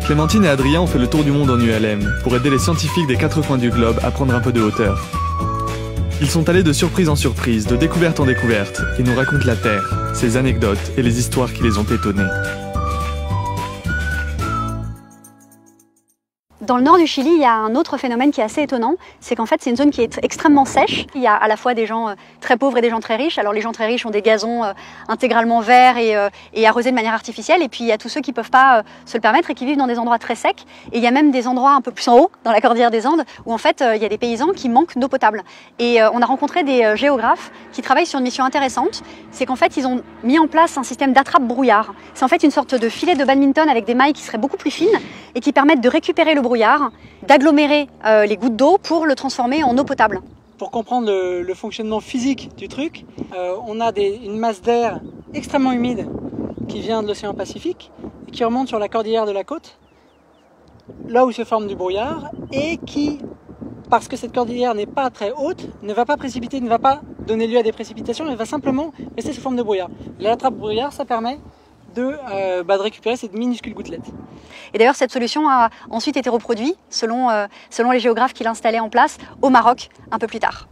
Clémentine et Adrien ont fait le tour du monde en ULM pour aider les scientifiques des 4 coins du globe à prendre un peu de hauteur. Ils sont allés de surprise en surprise, de découverte en découverte, et nous racontent la Terre, ses anecdotes et les histoires qui les ont étonnés. Dans le nord du Chili, il y a un autre phénomène qui est assez étonnant, c'est qu'en fait c'est une zone qui est extrêmement sèche. Il y a à la fois des gens très pauvres et des gens très riches. Alors les gens très riches ont des gazons intégralement verts et arrosés de manière artificielle, et puis il y a tous ceux qui ne peuvent pas se le permettre et qui vivent dans des endroits très secs. Et il y a même des endroits un peu plus en haut, dans la cordillère des Andes, où en fait il y a des paysans qui manquent d'eau potable. Et on a rencontré des géographes qui travaillent sur une mission intéressante, c'est qu'en fait ils ont mis en place un système d'attrape-brouillard. C'est en fait une sorte de filet de badminton avec des mailles qui seraient beaucoup plus fines et qui permettent de récupérer le brouillard, d'agglomérer les gouttes d'eau pour le transformer en eau potable. Pour comprendre le fonctionnement physique du truc, on a une masse d'air extrêmement humide qui vient de l'océan Pacifique et qui remonte sur la cordillère de la côte, là où se forme du brouillard, et qui, parce que cette cordillère n'est pas très haute, ne va pas précipiter, ne va pas donner lieu à des précipitations, elle va simplement rester sous forme de brouillard. L'attrape-brouillard, ça permet de récupérer ces minuscules gouttelettes. Et d'ailleurs, cette solution a ensuite été reproduite selon les géographes qui l'installaient en place au Maroc un peu plus tard.